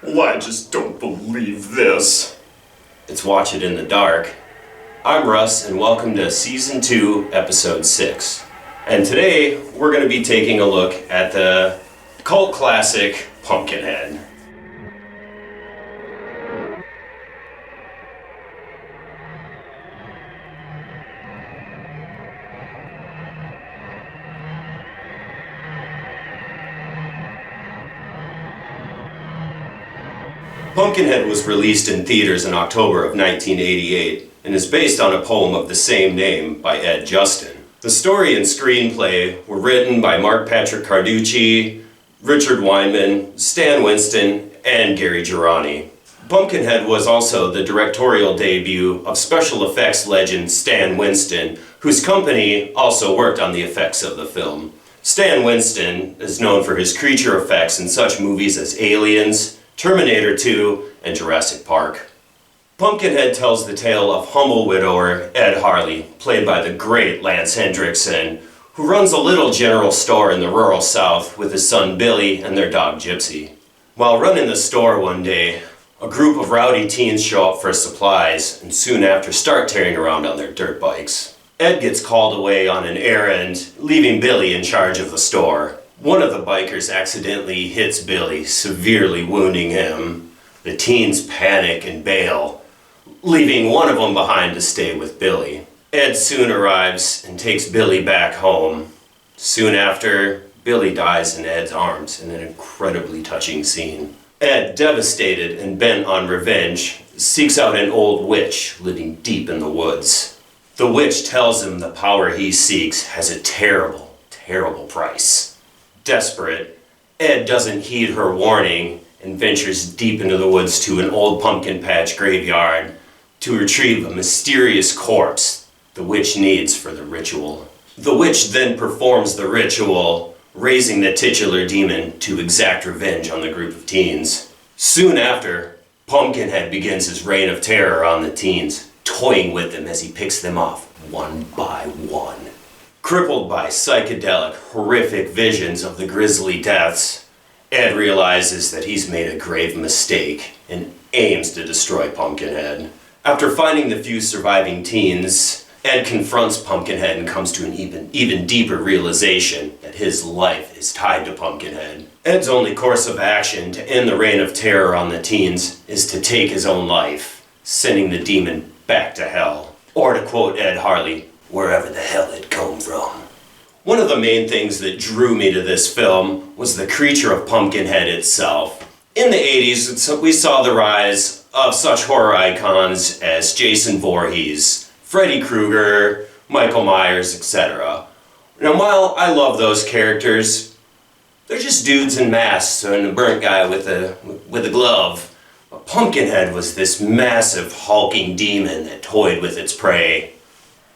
Well, I just don't believe this. It's Watch It in the Dark. I'm Russ, and welcome to Season 2, Episode 6. And today, we're going to be taking a look at the cult classic, Pumpkinhead. Pumpkinhead was released in theaters in October of 1988 and is based on a poem of the same name by Ed Justin. The story and screenplay were written by Mark Patrick Carducci, Richard Weinman, Stan Winston, and Gary Girani. Pumpkinhead was also the directorial debut of special effects legend Stan Winston, whose company also worked on the effects of the film. Stan Winston is known for his creature effects in such movies as Aliens, Terminator 2, and Jurassic Park. Pumpkinhead tells the tale of humble widower Ed Harley, played by the great Lance Hendrickson, who runs a little general store in the rural South with his son Billy and their dog Gypsy. While running the store one day, a group of rowdy teens show up for supplies and soon after start tearing around on their dirt bikes. Ed gets called away on an errand, leaving Billy in charge of the store. One of the bikers accidentally hits Billy, severely wounding him. The teens panic and bail, leaving one of them behind to stay with Billy. Ed soon arrives and takes Billy back home. Soon after, Billy dies in Ed's arms in an incredibly touching scene. Ed, devastated and bent on revenge, seeks out an old witch living deep in the woods. The witch tells him the power he seeks has a terrible, terrible price. Desperate, Ed doesn't heed her warning and ventures deep into the woods to an old pumpkin patch graveyard to retrieve a mysterious corpse the witch needs for the ritual. The witch then performs the ritual, raising the titular demon to exact revenge on the group of teens. Soon after, Pumpkinhead begins his reign of terror on the teens, toying with them as he picks them off one by one. Crippled by psychedelic, horrific visions of the grisly deaths, Ed realizes that he's made a grave mistake and aims to destroy Pumpkinhead. After finding the few surviving teens, Ed confronts Pumpkinhead and comes to an even deeper realization that his life is tied to Pumpkinhead. Ed's only course of action to end the reign of terror on the teens is to take his own life, sending the demon back to hell. Or to quote Ed Harley, wherever the hell it come from. One of the main things that drew me to this film was the creature of Pumpkinhead itself. In the 80s, we saw the rise of such horror icons as Jason Voorhees, Freddy Krueger, Michael Myers, etc. Now, while I love those characters, they're just dudes in masks and a burnt guy with a glove. But Pumpkinhead was this massive, hulking demon that toyed with its prey.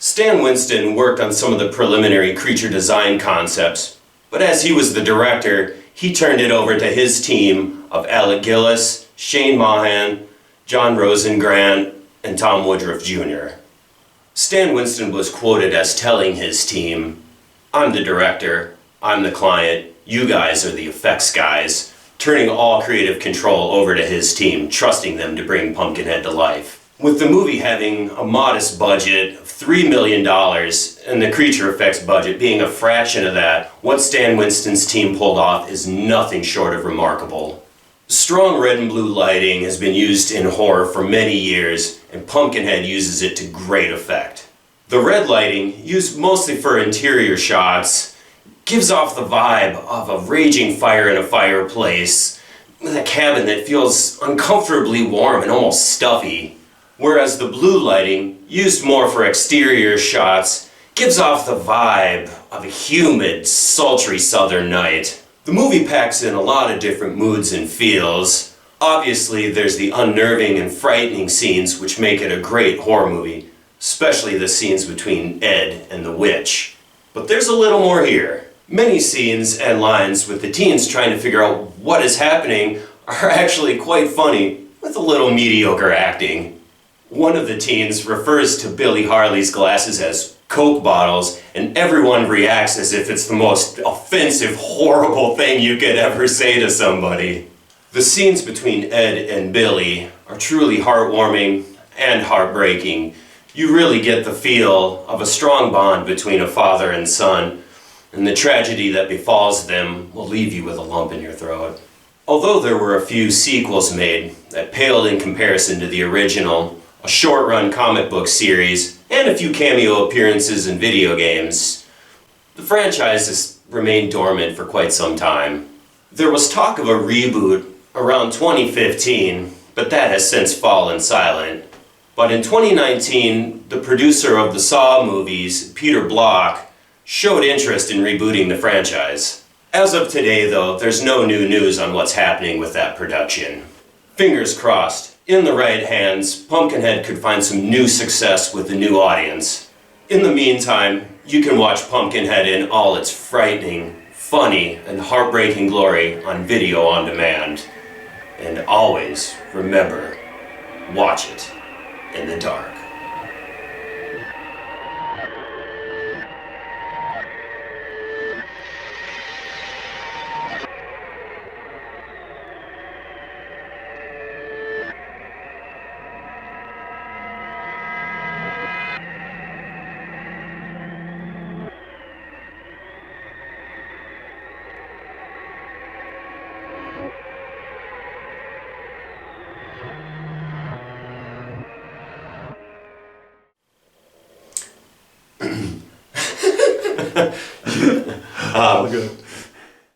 Stan Winston worked on some of the preliminary creature design concepts, but as he was the director, he turned it over to his team of Alec Gillis, Shane Mahan, John Rosengrant, and Tom Woodruff Jr. Stan Winston was quoted as telling his team, "I'm the director, I'm the client, you guys are the effects guys," turning all creative control over to his team, trusting them to bring Pumpkinhead to life. With the movie having a modest budget of $3 million and the creature effects budget being a fraction of that, what Stan Winston's team pulled off is nothing short of remarkable. Strong red and blue lighting has been used in horror for many years, and Pumpkinhead uses it to great effect. The red lighting, used mostly for interior shots, gives off the vibe of a raging fire in a fireplace, with a cabin that feels uncomfortably warm and almost stuffy. Whereas the blue lighting, used more for exterior shots, gives off the vibe of a humid, sultry southern night. The movie packs in a lot of different moods and feels. Obviously, there's the unnerving and frightening scenes which make it a great horror movie, especially the scenes between Ed and the witch. But there's a little more here. Many scenes and lines with the teens trying to figure out what is happening are actually quite funny, with a little mediocre acting. One of the teens refers to Billy Harley's glasses as Coke bottles, and everyone reacts as if it's the most offensive, horrible thing you could ever say to somebody. The scenes between Ed and Billy are truly heartwarming and heartbreaking. You really get the feel of a strong bond between a father and son, and the tragedy that befalls them will leave you with a lump in your throat. Although there were a few sequels made that paled in comparison to the original, a short-run comic book series, and a few cameo appearances in video games, the franchise has remained dormant for quite some time. There was talk of a reboot around 2015, but that has since fallen silent. But in 2019, the producer of the Saw movies, Peter Block, showed interest in rebooting the franchise. As of today, though, there's no new news on what's happening with that production. Fingers crossed, in the right hands, Pumpkinhead could find some new success with a new audience. In the meantime, you can watch Pumpkinhead in all its frightening, funny, and heartbreaking glory on video on demand. And always remember, watch it in the dark. All good.